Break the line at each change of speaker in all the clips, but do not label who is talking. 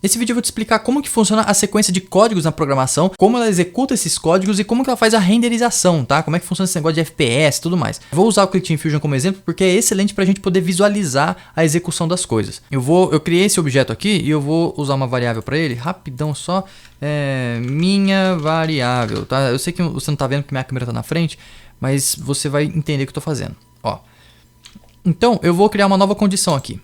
Nesse vídeo eu vou te explicar como que funciona a sequência de códigos na programação, como ela executa esses códigos e como que ela faz a renderização, tá? Como é que funciona esse negócio de FPS e tudo mais. Vou usar o Clickteam Fusion como exemplo porque é excelente pra gente poder visualizar a execução das coisas. Eu criei esse objeto aqui e eu vou usar uma variável para ele, rapidão só, minha variável, tá? Eu sei que você não tá vendo porque minha câmera tá na frente, mas você vai entender o que eu tô fazendo, ó. Então, eu vou criar uma nova condição aqui.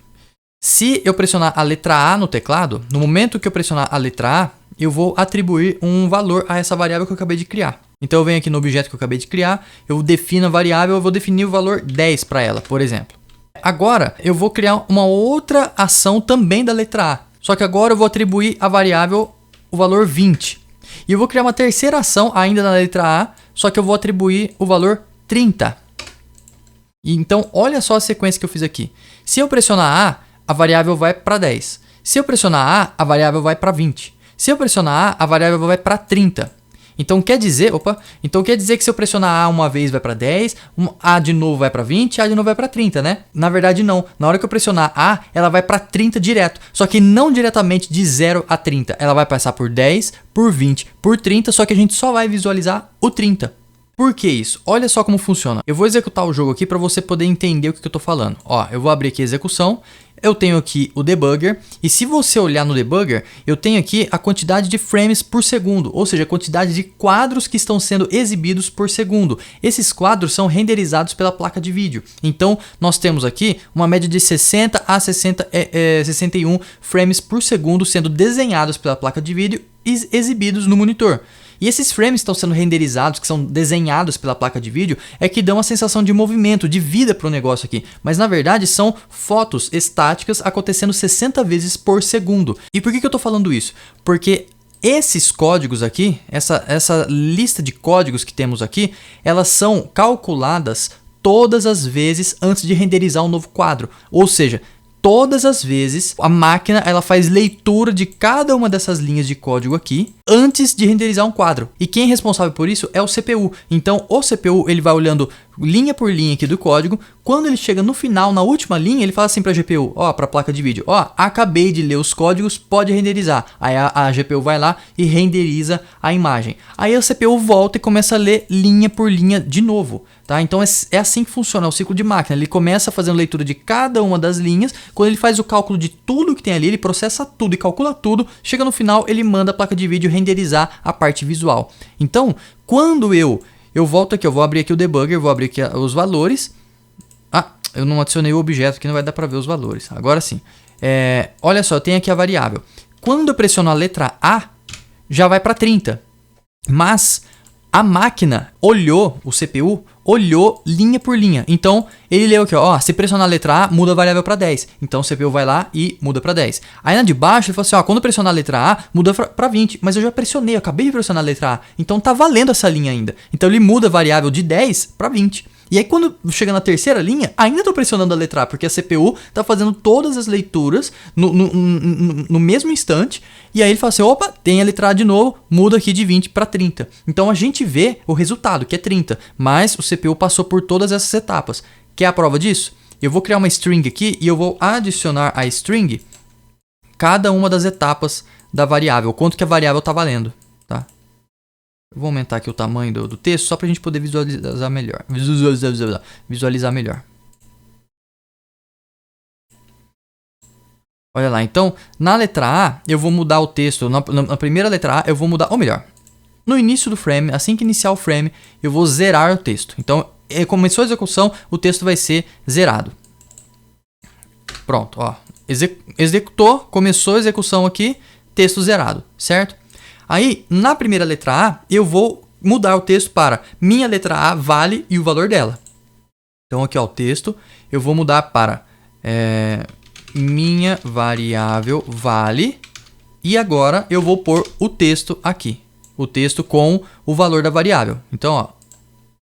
Se eu pressionar a letra A no teclado, no momento que eu pressionar a letra A, eu vou atribuir um valor a essa variável que eu acabei de criar. Então eu venho aqui no objeto que eu acabei de criar, eu defino a variável, eu vou definir o valor 10 para ela, por exemplo. Agora, eu vou criar uma outra ação também da letra A. Só que agora eu vou atribuir a variável o valor 20. E eu vou criar uma terceira ação ainda na letra A, só que eu vou atribuir o valor 30. E então, olha só a sequência que eu fiz aqui. Se eu pressionar A variável vai para 10. Se eu pressionar A variável vai para 20. Se eu pressionar A variável vai para 30. Então quer dizer que se eu pressionar A uma vez vai para 10, A de novo vai para 20, A de novo vai para 30, né? Na verdade não. Na hora que eu pressionar A, ela vai para 30 direto. Só que não diretamente de 0 a 30. Ela vai passar por 10, por 20, por 30, só que a gente só vai visualizar o 30. Por que isso? Olha só como funciona. Eu vou executar o jogo aqui para você poder entender o que eu estou falando. Ó, eu vou abrir aqui a execução. Eu tenho aqui o debugger, e se você olhar no debugger, eu tenho aqui a quantidade de frames por segundo, ou seja, a quantidade de quadros que estão sendo exibidos por segundo. Esses quadros são renderizados pela placa de vídeo. Então, nós temos aqui uma média de 60 a 61 frames por segundo sendo desenhados pela placa de vídeo e exibidos no monitor. E esses frames que estão sendo renderizados, que são desenhados pela placa de vídeo, é que dão uma sensação de movimento, de vida para o negócio aqui. Mas na verdade são fotos estáticas acontecendo 60 vezes por segundo. E por que eu estou falando isso? Porque esses códigos aqui, essa lista de códigos que temos aqui, elas são calculadas todas as vezes antes de renderizar um novo quadro. Ou seja, todas as vezes a máquina ela faz leitura de cada uma dessas linhas de código aqui antes de renderizar um quadro. E quem é responsável por isso é o CPU. Então o CPU ele vai olhando linha por linha aqui do código. Quando ele chega no final, na última linha, ele fala assim para a GPU, ó, para a placa de vídeo, ó, acabei de ler os códigos, pode renderizar. Aí a GPU vai lá e renderiza a imagem. Aí a CPU volta e começa a ler linha por linha de novo, tá? Então é assim que funciona o ciclo de máquina. Ele começa fazendo leitura de cada uma das linhas. Quando ele faz o cálculo de tudo que tem ali, ele processa tudo e calcula tudo. Chega no final, ele manda a placa de vídeo renderizar a parte visual. Então, quando eu volto aqui, eu vou abrir aqui o debugger, vou abrir aqui os valores. Ah, eu não adicionei o objeto aqui, não vai dar para ver os valores. Agora sim. Olha só, eu tenho aqui a variável. Quando eu pressiono a letra A, já vai para 30. Mas a máquina olhou, o CPU olhou linha por linha. Então, ele leu aqui, ó, se pressionar a letra A, muda a variável para 10. Então, o CPU vai lá e muda para 10. Aí na de baixo, ele falou assim, ó, quando pressionar a letra A, muda para 20. Mas eu já pressionei, eu acabei de pressionar a letra A. Então, tá valendo essa linha ainda. Então, ele muda a variável de 10 para 20. E aí quando chega na terceira linha, ainda estou pressionando a letra A, porque a CPU está fazendo todas as leituras no mesmo instante. E aí ele fala assim, opa, tem a letra A de novo, muda aqui de 20 para 30. Então a gente vê o resultado, que é 30. Mas o CPU passou por todas essas etapas. Quer a prova disso? Eu vou criar uma string aqui e eu vou adicionar a string cada uma das etapas da variável, quanto que a variável está valendo, tá? Eu vou aumentar aqui o tamanho do texto só para a gente poder visualizar melhor. Visualizar melhor. Olha lá, então na letra A eu vou mudar o texto. Na primeira letra A eu vou mudar, ou melhor, no início do frame, assim que iniciar o frame, eu vou zerar o texto. Então começou a execução, o texto vai ser zerado. Pronto, ó. Executou, começou a execução aqui, texto zerado, certo? Aí, na primeira letra A, eu vou mudar o texto para minha letra A vale e o valor dela. Então, aqui ó, o texto, eu vou mudar para minha variável vale e agora eu vou pôr o texto aqui. O texto com o valor da variável. Então, ó,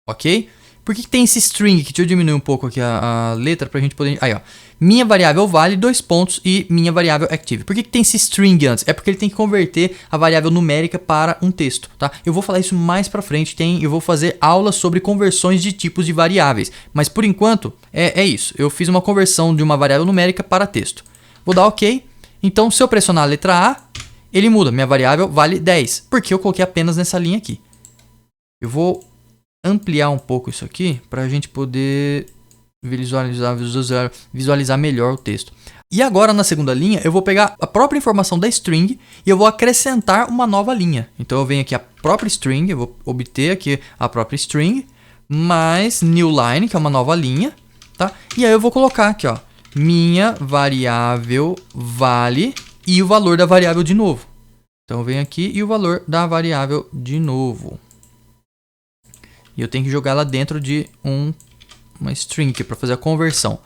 ok? Por que tem esse string aqui? Deixa eu diminuir um pouco aqui a letra para a gente poder... Aí, ó. Minha variável vale, 2 pontos, e minha variável active. Por que tem esse string antes? É porque ele tem que converter a variável numérica para um texto, tá? Eu vou falar isso mais para frente. Eu vou fazer aulas sobre conversões de tipos de variáveis. Mas, por enquanto, é isso. Eu fiz uma conversão de uma variável numérica para texto. Vou dar OK. Então, se eu pressionar a letra A, ele muda. Minha variável vale 10, porque eu coloquei apenas nessa linha aqui. Eu vou ampliar um pouco isso aqui para a gente poder visualizar melhor o texto. E agora na segunda linha eu vou pegar a própria informação da string e eu vou acrescentar uma nova linha. Então eu venho aqui a própria string, eu vou obter aqui a própria string, mais new line, que é uma nova linha, tá? E aí eu vou colocar aqui, ó, minha variável vale e o valor da variável de novo. Então eu venho aqui e o valor da variável de novo. E eu tenho que jogar ela dentro de uma string para fazer a conversão.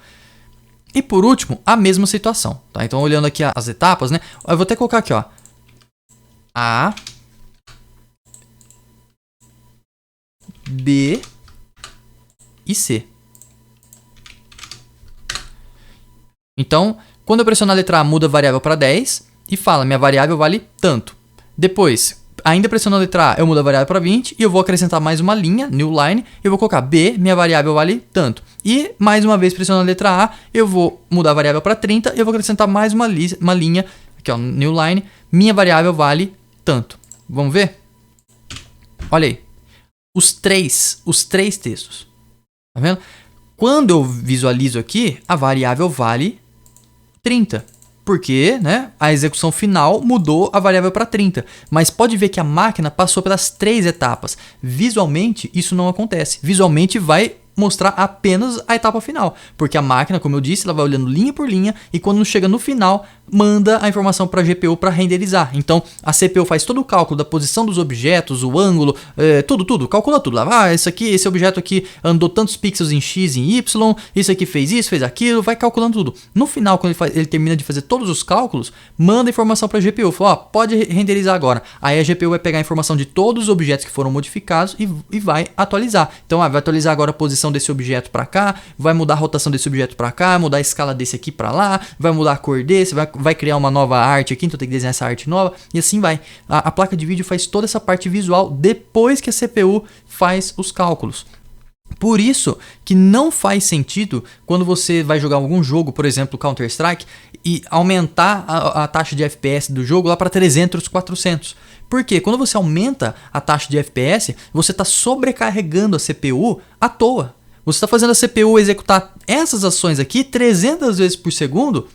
E por último, a mesma situação, tá? Então olhando aqui as etapas, né? Eu vou até colocar aqui, ó, A, B e C. Então, quando eu pressionar a letra A, muda a variável para 10 e fala, minha variável vale tanto. Depois, ainda pressionando a letra A, eu mudo a variável para 20 e eu vou acrescentar mais uma linha, new line, e eu vou colocar B, minha variável vale tanto. E mais uma vez pressionando a letra A, eu vou mudar a variável para 30 e eu vou acrescentar mais uma linha, aqui ó, new line, minha variável vale tanto. Vamos ver? Olha aí, os três textos, tá vendo? Quando eu visualizo aqui, a variável vale 30. Porque, né, a execução final mudou a variável para 30. Mas pode ver que a máquina passou pelas 3 etapas. Visualmente, isso não acontece. Visualmente vai mostrar apenas a etapa final. Porque a máquina, como eu disse, ela vai olhando linha por linha e quando chega no final, manda a informação para a GPU para renderizar. Então, a CPU faz todo o cálculo da posição dos objetos, o ângulo, tudo, calcula tudo. Esse objeto aqui andou tantos pixels em X e em Y, isso aqui fez isso, fez aquilo, vai calculando tudo. No final, quando ele termina de fazer todos os cálculos, manda a informação para a GPU, fala, ó, pode renderizar agora. Aí a GPU vai pegar a informação de todos os objetos que foram modificados e vai atualizar. Então, vai atualizar agora a posição desse objeto para cá, vai mudar a rotação desse objeto para cá, mudar a escala desse aqui para lá, vai mudar a cor desse, vai criar uma nova arte aqui, então tem que desenhar essa arte nova, e assim vai. A placa de vídeo faz toda essa parte visual depois que a CPU faz os cálculos. Por isso que não faz sentido quando você vai jogar algum jogo, por exemplo, Counter-Strike, e aumentar a taxa de FPS do jogo lá para 300, 400. Por quê? Quando você aumenta a taxa de FPS, você está sobrecarregando a CPU à toa. Você está fazendo a CPU executar essas ações aqui 300 vezes por segundo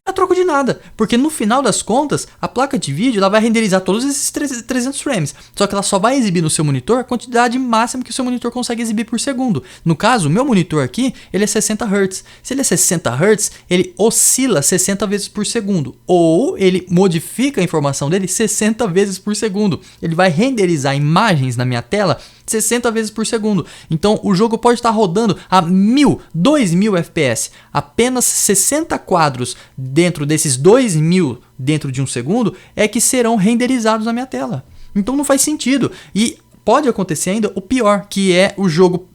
a troco de nada, porque no final das contas, a placa de vídeo ela vai renderizar todos esses 300 frames, só que ela só vai exibir no seu monitor a quantidade máxima que o seu monitor consegue exibir por segundo. No caso, o meu monitor aqui, ele é 60 Hz. Se ele é 60 Hz, ele oscila 60 vezes por segundo, ou ele modifica a informação dele 60 vezes por segundo. Ele vai renderizar imagens na minha tela 60 vezes por segundo. Então o jogo pode estar rodando a 1000, 2000 FPS. Apenas 60 quadros dentro desses 2000 dentro de um segundo é que serão renderizados na minha tela. Então não faz sentido. E pode acontecer ainda o pior, que é o jogo,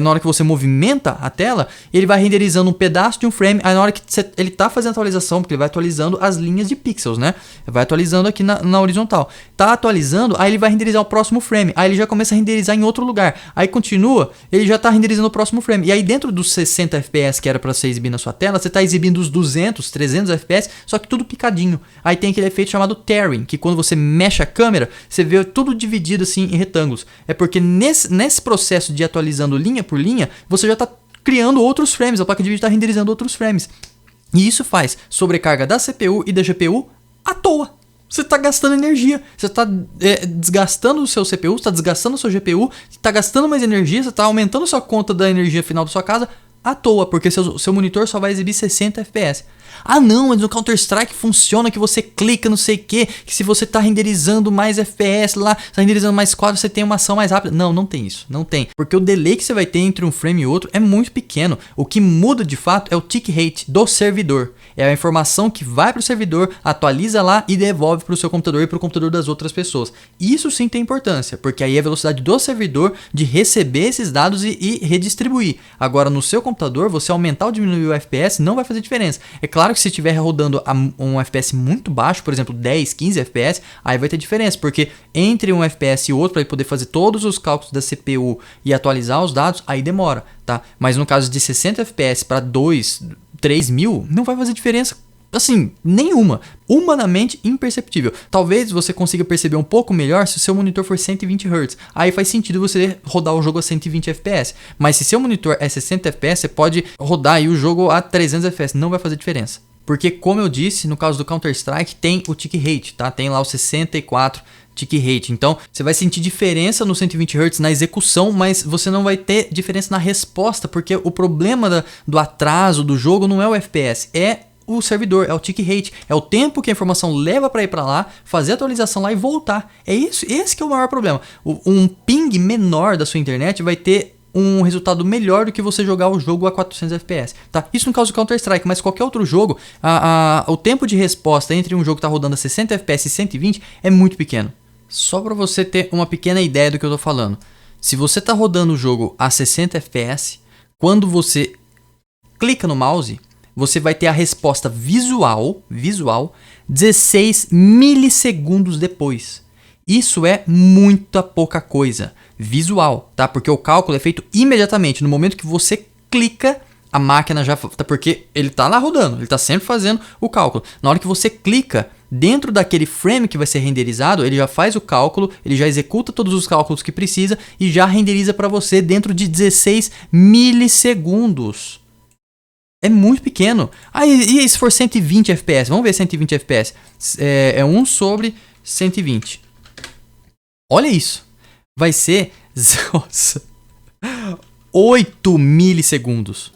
na hora que você movimenta a tela, ele vai renderizando um pedaço de um frame, aí na hora que ele está fazendo a atualização, porque ele vai atualizando as linhas de pixels, né? Vai atualizando aqui na horizontal. Tá atualizando, aí ele vai renderizar o próximo frame, aí ele já começa a renderizar em outro lugar. Aí continua, ele já está renderizando o próximo frame. E aí dentro dos 60 FPS que era para você exibir na sua tela, você está exibindo os 200, 300 FPS, só que tudo picadinho. Aí tem aquele efeito chamado tearing, que quando você mexe a câmera, você vê tudo dividido assim em retângulos. É porque nesse processo de atualizando linha por linha, você já está criando outros frames, a placa de vídeo está renderizando outros frames. E isso faz sobrecarga da CPU e da GPU à toa. Você está gastando energia, você está desgastando o seu CPU, está desgastando a sua GPU, está gastando mais energia, você está aumentando a sua conta da energia final da sua casa à toa, porque seu monitor só vai exibir 60 FPS. Ah não, mas no Counter-Strike funciona que você clica não sei o que se você está renderizando mais FPS lá, está renderizando mais quadros, você tem uma ação mais rápida. Não, não tem isso, não tem. Porque o delay que você vai ter entre um frame e outro é muito pequeno. O que muda de fato é o tick rate do servidor. É a informação que vai para o servidor, atualiza lá e devolve para o seu computador e para o computador das outras pessoas. Isso sim tem importância, porque aí é a velocidade do servidor de receber esses dados e redistribuir. Agora no seu computador, você aumentar ou diminuir o FPS não vai fazer diferença. É claro que se estiver rodando a um FPS muito baixo, por exemplo 10, 15 FPS, aí vai ter diferença, porque entre um FPS e outro, para ele poder fazer todos os cálculos da CPU e atualizar os dados, aí demora, tá? Mas no caso de 60 FPS para 2, 3 mil, não vai fazer diferença assim, nenhuma. Humanamente imperceptível. Talvez você consiga perceber um pouco melhor se o seu monitor for 120 Hz. Aí faz sentido você rodar o jogo a 120 FPS. Mas se seu monitor é 60 FPS, você pode rodar aí o jogo a 300 FPS. Não vai fazer diferença. Porque, como eu disse, no caso do Counter-Strike, tem o tick rate, tá? Tem lá o 64 tick rate. Então, você vai sentir diferença no 120 Hz na execução, mas você não vai ter diferença na resposta, porque o problema do atraso do jogo não é o FPS, é o servidor, é o tick rate, é o tempo que a informação leva para ir para lá, fazer a atualização lá e voltar. É isso, esse que é o maior problema. Um ping menor da sua internet vai ter um resultado melhor do que você jogar o jogo a 400 FPS, tá? Isso no caso do Counter-Strike, mas qualquer outro jogo, o tempo de resposta entre um jogo que tá rodando a 60 FPS e 120 é muito pequeno. Só para você ter uma pequena ideia do que eu tô falando. Se você tá rodando o jogo a 60 FPS, quando você clica no mouse, você vai ter a resposta visual 16 milissegundos depois. Isso é muita pouca coisa. Visual, tá? Porque o cálculo é feito imediatamente. No momento que você clica, a máquina já... Porque ele tá lá rodando, ele tá sempre fazendo o cálculo. Na hora que você clica, dentro daquele frame que vai ser renderizado, ele já faz o cálculo, ele já executa todos os cálculos que precisa e já renderiza para você dentro de 16 milissegundos. É muito pequeno. E se for 120 FPS? Vamos ver 120 FPS. É 1 sobre 120. Olha isso. Vai ser 8 milissegundos.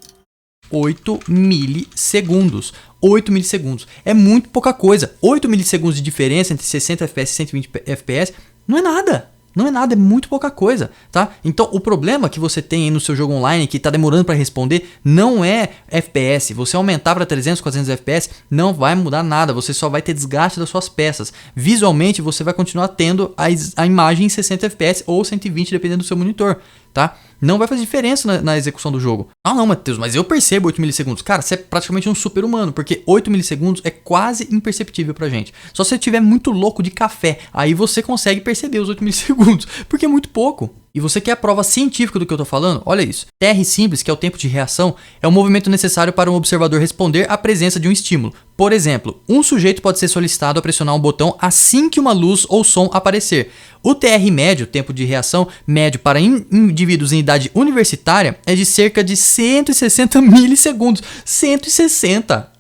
8 milissegundos. 8 milissegundos. É muito pouca coisa. 8 milissegundos de diferença entre 60 FPS e 120 FPS não é nada. Não é nada, é muito pouca coisa, tá? Então, o problema que você tem aí no seu jogo online, que tá demorando para responder, não é FPS. Você aumentar para 300, 400 FPS, não vai mudar nada. Você só vai ter desgaste das suas peças. Visualmente, você vai continuar tendo a imagem em 60 FPS ou 120, dependendo do seu monitor, tá? Não vai fazer diferença na execução do jogo. Ah não, Matheus, mas eu percebo 8 milissegundos. Cara, você é praticamente um super-humano, porque 8 milissegundos é quase imperceptível pra gente. Só se você estiver muito louco de café, aí você consegue perceber os 8 milissegundos, porque é muito pouco. E você quer a prova científica do que eu tô falando? Olha isso. TR simples, que é o tempo de reação, é o movimento necessário para um observador responder à presença de um estímulo. Por exemplo, um sujeito pode ser solicitado a pressionar um botão assim que uma luz ou som aparecer. O TR médio, tempo de reação médio para indivíduos em idade universitária, é de cerca de 160 milissegundos. 160!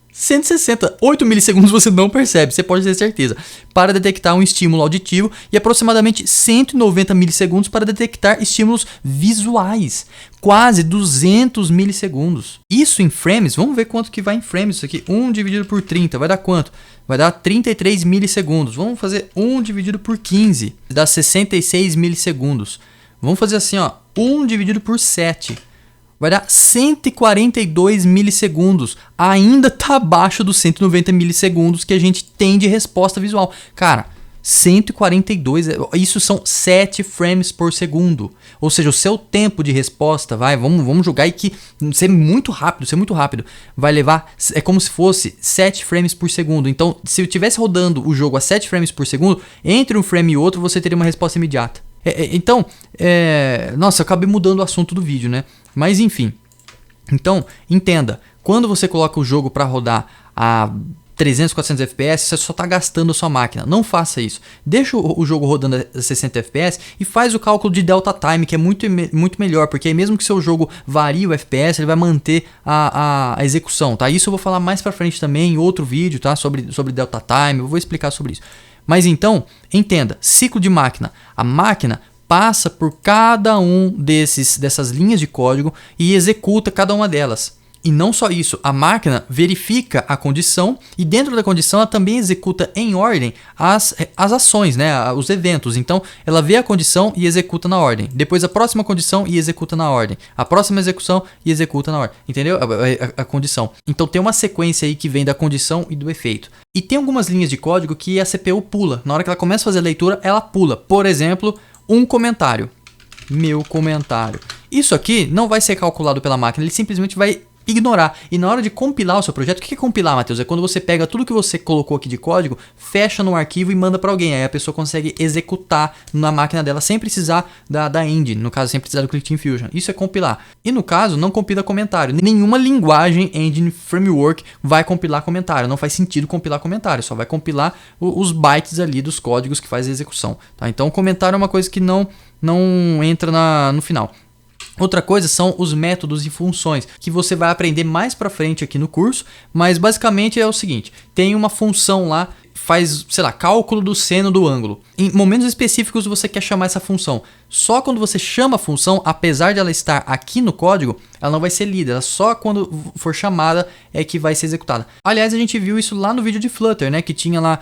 8 milissegundos você não percebe, você pode ter certeza, para detectar um estímulo auditivo e aproximadamente 190 milissegundos para detectar estímulos visuais. Quase 200 milissegundos. Isso em frames, vamos ver quanto que vai em frames isso aqui. 1 dividido por 30, vai dar quanto? Vai dar 33 milissegundos. Vamos fazer 1 dividido por 15, dá 66 milissegundos. Vamos fazer assim, ó, 1 dividido por 7. Vai dar 142 milissegundos. Ainda tá abaixo dos 190 milissegundos que a gente tem de resposta visual. Cara, 142, isso são 7 frames por segundo. Ou seja, o seu tempo de resposta, vamos jogar aí que ser muito rápido. Vai levar, é como se fosse 7 frames por segundo. Então, se eu estivesse rodando o jogo a 7 frames por segundo, entre um frame e outro você teria uma resposta imediata. Nossa, eu acabei mudando o assunto do vídeo, né? Mas enfim, então entenda, quando você coloca o jogo para rodar a 300, 400 FPS, você só está gastando a sua máquina. Não faça isso. Deixa o jogo rodando a 60 FPS e faz o cálculo de delta time, que é muito melhor, porque aí mesmo que seu jogo varie o FPS, ele vai manter a execução, tá? Isso eu vou falar mais para frente também em outro vídeo, tá? Sobre delta time, eu vou explicar sobre isso. Mas então, entenda, ciclo de máquina. A máquina passa por cada um dessas linhas de código e executa cada uma delas. E não só isso, a máquina verifica a condição e dentro da condição ela também executa em ordem as ações, né? Os eventos. Então ela vê a condição e executa na ordem. Depois a próxima condição e executa na ordem. A próxima execução e executa na ordem. Entendeu? A condição. Então tem uma sequência aí que vem da condição e do efeito. E tem algumas linhas de código que a CPU pula. Na hora que ela começa a fazer a leitura, ela pula. Por exemplo, um comentário. Meu comentário. Isso aqui não vai ser calculado pela máquina, ele simplesmente vai ignorar. E na hora de compilar o seu projeto, o que é compilar, Matheus? É quando você pega tudo que você colocou aqui de código, fecha num arquivo e manda para alguém. Aí a pessoa consegue executar na máquina dela sem precisar da engine, no caso, sem precisar do Qliktin Fusion. Isso é compilar. E no caso, não compila comentário. Nenhuma linguagem engine framework vai compilar comentário. Não faz sentido compilar comentário, só vai compilar os bytes ali dos códigos que faz a execução. Tá? Então, o comentário é uma coisa que não entra no final. Outra coisa são os métodos e funções, que você vai aprender mais pra frente aqui no curso, mas basicamente é o seguinte, tem uma função lá, faz, sei lá, cálculo do seno do ângulo. Em momentos específicos você quer chamar essa função. Só quando você chama a função, apesar de ela estar aqui no código, ela não vai ser lida, ela só quando for chamada é que vai ser executada. Aliás, a gente viu isso lá no vídeo de Flutter, né? Que tinha lá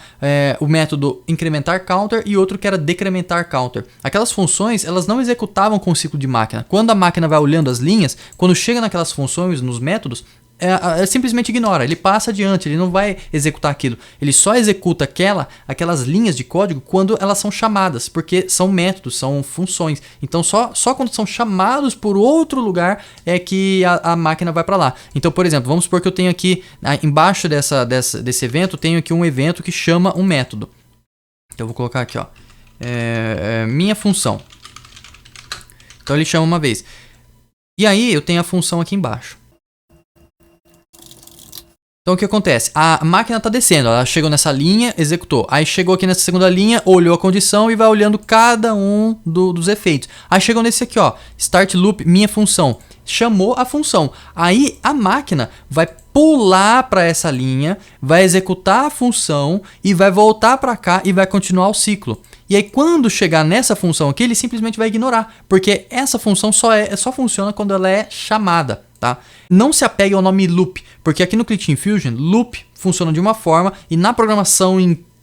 o método incrementar counter e outro que era decrementar counter. Aquelas funções, elas não executavam com o ciclo de máquina. Quando a máquina vai olhando as linhas, quando chega naquelas funções, nos métodos, simplesmente ignora, ele passa adiante, ele não vai executar aquilo. Ele só executa aquelas linhas de código quando elas são chamadas, porque são métodos, são funções. Então só quando são chamados por outro lugar é que a máquina vai para lá. Então, por exemplo, vamos supor que eu tenho aqui, embaixo desse evento, tenho aqui um evento que chama um método. Então eu vou colocar aqui, ó, minha função. Então ele chama uma vez. E aí eu tenho a função aqui embaixo. Então o que acontece? A máquina está descendo, ela chegou nessa linha, executou. Aí chegou aqui nessa segunda linha, olhou a condição e vai olhando cada um dos efeitos. Aí chegou nesse aqui, ó, start loop, minha função. Chamou a função. Aí a máquina vai pular para essa linha, vai executar a função e vai voltar para cá e vai continuar o ciclo. E aí quando chegar nessa função aqui, ele simplesmente vai ignorar, porque essa função só funciona quando ela é chamada. Tá? Não se apegue ao nome loop, porque aqui no Qliktin Fusion, loop funciona de uma forma e na programação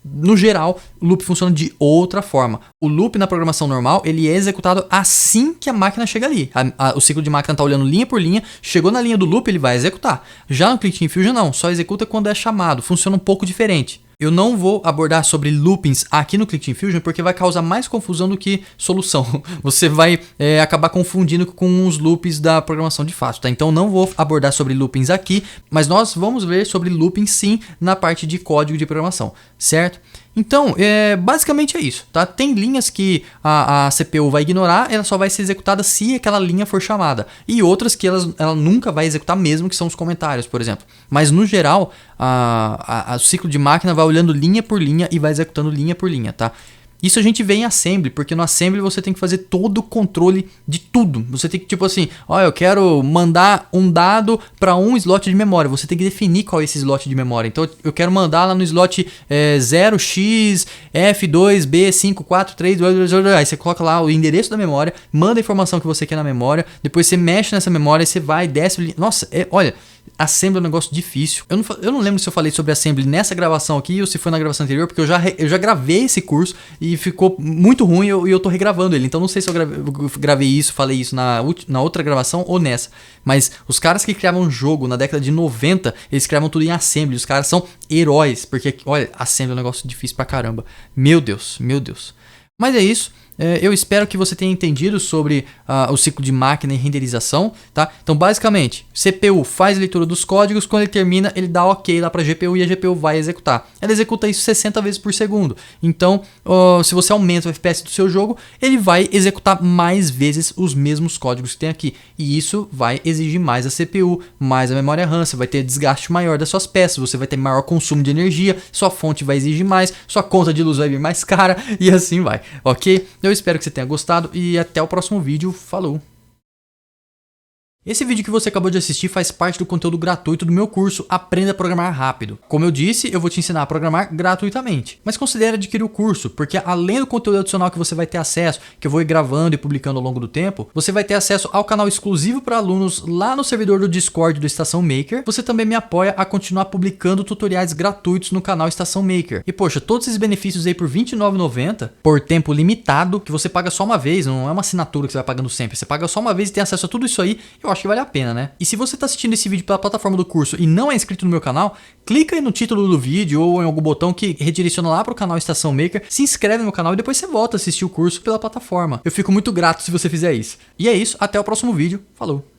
no geral, o loop funciona de outra forma. O loop na programação normal, ele é executado assim que a máquina chega ali. O ciclo de máquina está olhando linha por linha, chegou na linha do loop, ele vai executar. Já no Qliktin Fusion não, só executa quando é chamado, funciona um pouco diferente. Eu não vou abordar sobre loopings aqui no Qliktin Fusion porque vai causar mais confusão do que solução. Você vai acabar confundindo com os loops da programação de fato, tá? Então não vou abordar sobre loopings aqui, mas nós vamos ver sobre loopings sim na parte de código de programação, certo? Então, basicamente é isso, tá? Tem linhas que a CPU vai ignorar, ela só vai ser executada se aquela linha for chamada. E outras que ela nunca vai executar mesmo, que são os comentários, por exemplo. Mas no geral, o ciclo de máquina vai olhando linha por linha e vai executando linha por linha, tá? Isso a gente vê em Assembly, porque no Assembly você tem que fazer todo o controle de tudo. Você tem que, tipo assim, ó, eu quero mandar um dado para um slot de memória. Você tem que definir qual é esse slot de memória. Então eu quero mandar lá no slot 0xF2B543. Aí você coloca lá o endereço da memória, manda a informação que você quer na memória, depois você mexe nessa memória, você vai, desce. Nossa, olha, Assembly é um negócio difícil. Eu não lembro se eu falei sobre Assembly nessa gravação aqui ou se foi na gravação anterior, porque eu já gravei esse curso e ficou muito ruim e eu tô regravando ele. Então não sei se eu gravei isso, falei isso na outra gravação ou nessa. Mas os caras que criavam jogo na década de 90, eles criavam tudo em Assembly. Os caras são heróis, porque, olha, Assembly é um negócio difícil pra caramba. Meu Deus, meu Deus. Mas é isso. Eu espero que você tenha entendido sobre o ciclo de máquina e renderização, tá? Então, basicamente, CPU faz a leitura dos códigos, quando ele termina, ele dá OK lá para a GPU e a GPU vai executar. Ela executa isso 60 vezes por segundo. Então, se você aumenta o FPS do seu jogo, ele vai executar mais vezes os mesmos códigos que tem aqui. E isso vai exigir mais a CPU, mais a memória RAM, você vai ter desgaste maior das suas peças, você vai ter maior consumo de energia, sua fonte vai exigir mais, sua conta de luz vai vir mais cara e assim vai, ok? Eu espero que você tenha gostado e até o próximo vídeo. Falou! Esse vídeo que você acabou de assistir faz parte do conteúdo gratuito do meu curso Aprenda a Programar Rápido. Como eu disse, eu vou te ensinar a programar gratuitamente. Mas considere adquirir o curso, porque além do conteúdo adicional que você vai ter acesso, que eu vou ir gravando e publicando ao longo do tempo, você vai ter acesso ao canal exclusivo para alunos lá no servidor do Discord do Estação Maker. Você também me apoia a continuar publicando tutoriais gratuitos no canal Estação Maker. E poxa, todos esses benefícios aí por R$ 29,90 por tempo limitado, que você paga só uma vez, não é uma assinatura que você vai pagando sempre. Você paga só uma vez e tem acesso a tudo isso aí. Eu acho que vale a pena, né? E se você está assistindo esse vídeo pela plataforma do curso e não é inscrito no meu canal, clica aí no título do vídeo ou em algum botão que redireciona lá para o canal Estação Maker, se inscreve no meu canal e depois você volta a assistir o curso pela plataforma. Eu fico muito grato se você fizer isso. E é isso, até o próximo vídeo. Falou!